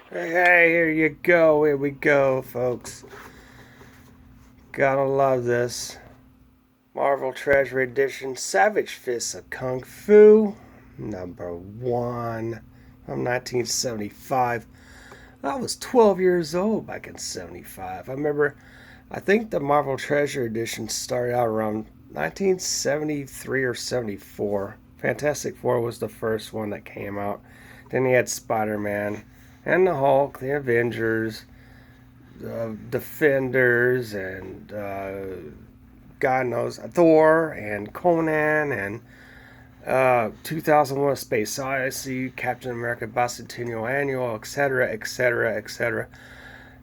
Hey, here you go. Here we go, folks. Gotta love this. Marvel Treasury Edition Savage Fists of Kung Fu, #1 from 1975. I was 12 years old back in 75. I think the Marvel Treasure Edition started out around 1973 or 74. Fantastic Four was the first one that came out. Then you had Spider Man and the Hulk, the Avengers, Defenders, and God knows Thor and Conan and 2001: Space Odyssey, Captain America Bicentennial Annual, etc., etc., etc.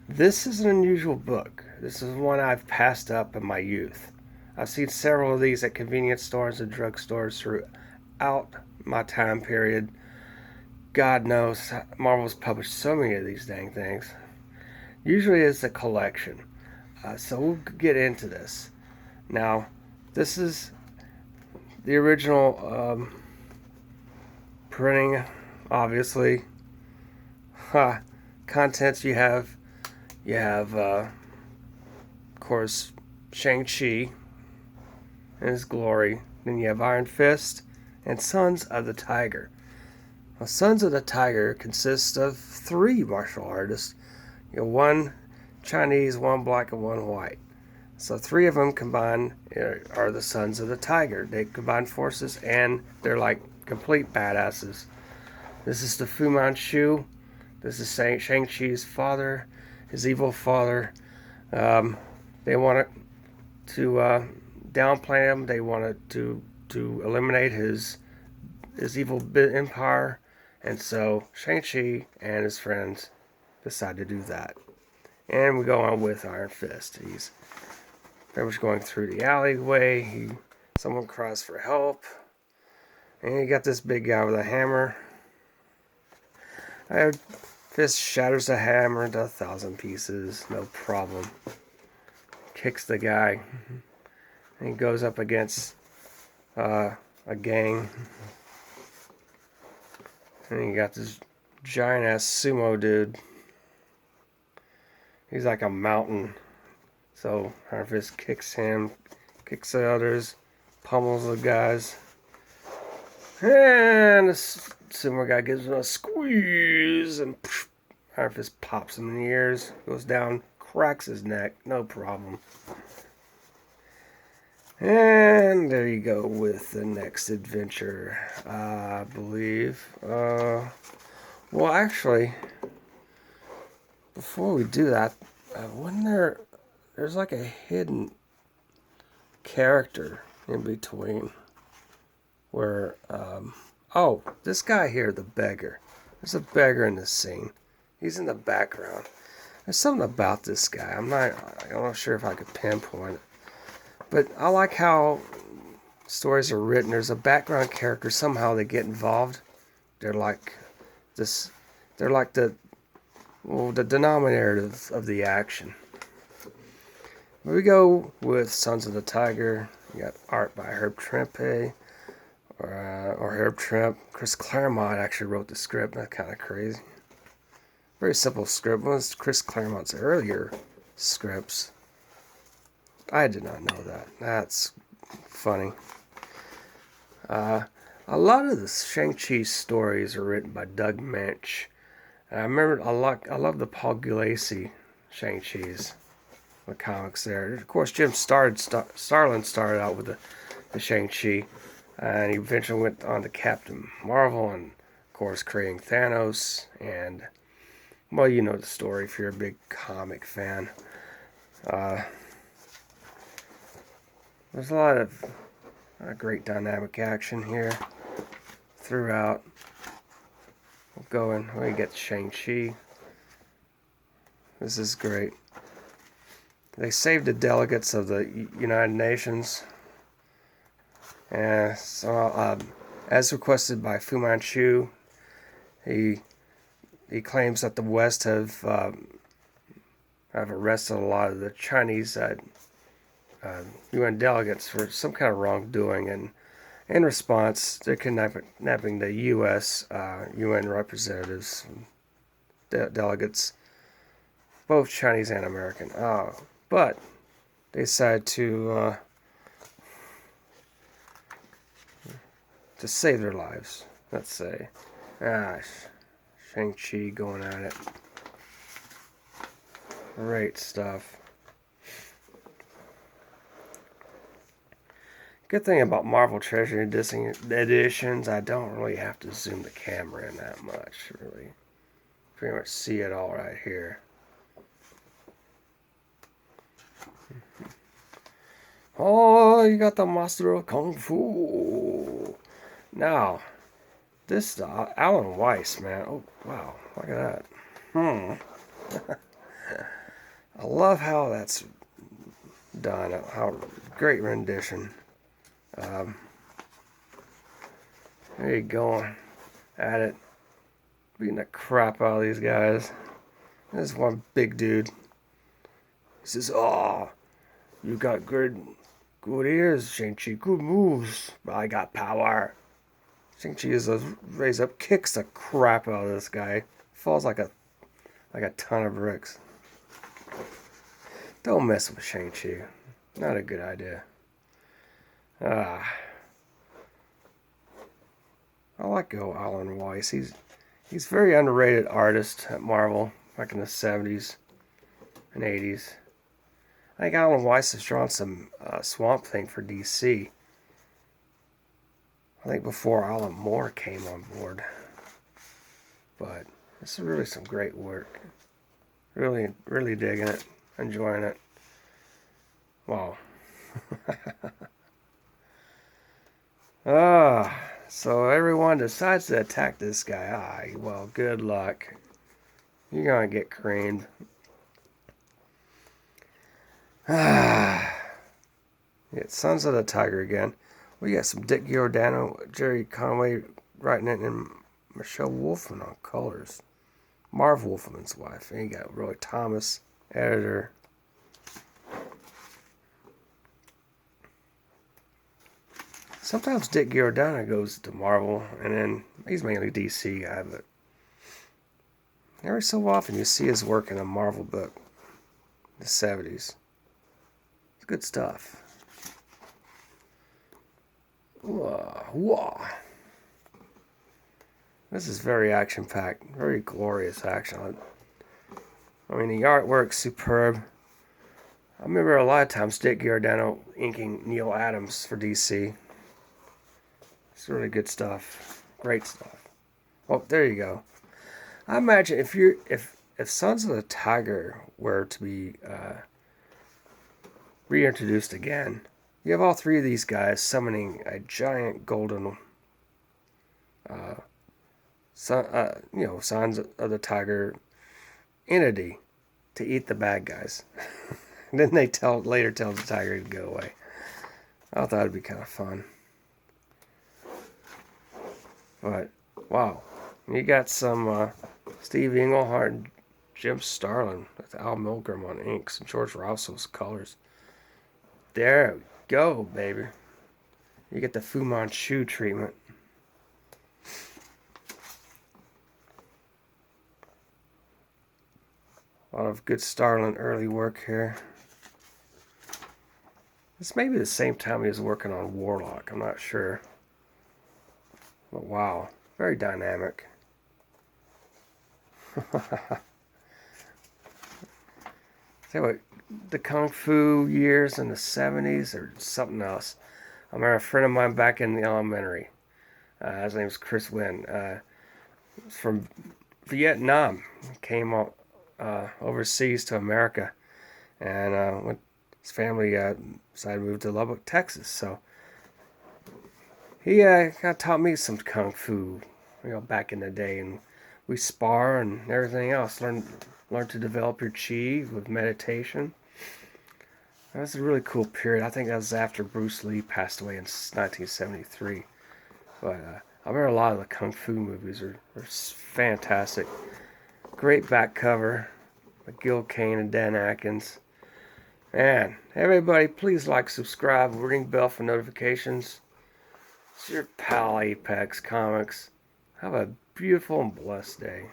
This is an unusual book. This is one I've passed up in my youth. I've seen several of these at convenience stores and drugstores throughout my time period. God knows Marvel's published so many of these dang things. Usually it's a collection. So we'll get into this. Now, this is the original printing, obviously. Contents you have, of course, Shang-Chi and his glory. Then you have Iron Fist and Sons of the Tiger. Now, Sons of the Tiger consists of 3 martial artists. One Chinese, 1 black, and 1 white. So 3 of them combined are the Sons of the Tiger. They combine forces and they're like complete badasses. This is the Fu Manchu. This is Shang-Chi's father, his evil father. They wanted to downplay him. They wanted to eliminate his evil empire. And so Shang-Chi and his friends decide to do that. And we go on with Iron Fist. He's pretty much going through the alleyway. Someone cries for help. And you got this big guy with a hammer. Iron Fist shatters the hammer into 1,000 pieces. No problem. Kicks the guy. And he goes up against a gang. And you got this giant ass sumo dude. He's like a mountain. So Iron Fist kicks him, kicks the others, pummels the guys. And the sumo guy gives him a squeeze, and Iron Fist pops him in the ears, goes down, cracks his neck, no problem. And there you go with the next adventure, I believe. Well, actually, before we do that, wasn't there's like a hidden character in between where, oh, this guy here, the beggar. There's a beggar in this scene. He's in the background. There's something about this guy. I'm not sure if I could pinpoint it. But I like how stories are written. There's a background character. Somehow they get involved. They're like this. They're like the denominator of the action. We go with Sons of the Tiger. You got art by Herb Trimpe, or Herb Trimpe. Chris Claremont actually wrote the script. That's kind of crazy. Very simple script. One of Chris Claremont's earlier scripts. I did not know that. That's funny. A lot of the Shang-Chi stories are written by Doug Mensch. I remember I love the Paul Gulacy Shang-Chi's, the comics there. Of course, Jim Starlin started out with the Shang-Chi, and he eventually went on to Captain Marvel, and of course creating Thanos. And well, you know the story if you're a big comic fan. There's a lot of great dynamic action here throughout. We get Shang-Chi. This is great. They saved the delegates of the United Nations. And so, as requested by Fu Manchu, he claims that the West have arrested a lot of the Chinese UN delegates for some kind of wrongdoing, and in response, they're kidnapping the U.S. UN representatives, delegates, both Chinese and American. But they decided to save their lives, let's say. Shang-Chi going at it. Great stuff. Good thing about Marvel Treasury editions, I don't really have to zoom the camera in that much, really. Pretty much see it all right here. Oh, you got the Master of Kung Fu. Now, this Alan Weiss, man. Oh, wow. Look at that. I love how that's done. How great rendition. There you go. At it. Beating the crap out of these guys. There's one big dude. He says, "Oh, you got good ears, Shang-Chi. Good moves. But I got power." Shang-Chi is raised up, kicks the crap out of this guy. Falls like a ton of bricks. Don't mess with Shang-Chi. Not a good idea. I like Alan Weiss. He's a very underrated artist at Marvel back in the 70s and 80s. I think Alan Weiss has drawn some Swamp Thing for DC. I think before Alan Moore came on board. But this is really some great work. Really, really digging it. Enjoying it. Wow. So everyone decides to attack this guy. Well, good luck. You're gonna get creamed. It's Sons of the Tiger again. We got some Dick Giordano, Jerry Conway writing it, and Michelle Wolfman on colors. Marv Wolfman's wife. And you got Roy Thomas, editor. Sometimes Dick Giordano goes to Marvel, and then he's mainly DC guy, but every so often you see his work in a Marvel book in the 70s. It's good stuff. Whoa. This is very action-packed, very glorious action. I mean, the artwork's superb. I remember a lot of times Dick Giordano inking Neil Adams for DC. It's really good stuff. Great stuff. Oh, there you go. I imagine if Sons of the Tiger were to be reintroduced again, you have all three of these guys summoning a giant golden Sons of the Tiger entity to eat the bad guys. And then they later tell the tiger to go away. I thought that'd be kind of fun. But wow, you got some Steve Englehart and Jim Starlin with Al Milgrom on inks and George Rosso's colors. There we go, baby. You get the Fu Manchu treatment. A lot of good Starlin early work here. This may be the same time he was working on Warlock, I'm not sure. But wow, very dynamic. Say what, the Kung Fu years in the 70s or something else. I remember a friend of mine back in the elementary. His name was Chris Wynn. From Vietnam. He came overseas to America. And his family decided to move to Lubbock, Texas. So he kind of taught me some Kung Fu, back in the day. And we spar and everything else. Learn to develop your chi with meditation. That was a really cool period. I think that was after Bruce Lee passed away in 1973. But I remember a lot of the Kung Fu movies are fantastic. Great back cover with Gil Kane and Dan Atkins. Man, everybody, please like, subscribe, ring bell for notifications. It's your pal Apex Comics. Have a beautiful and blessed day.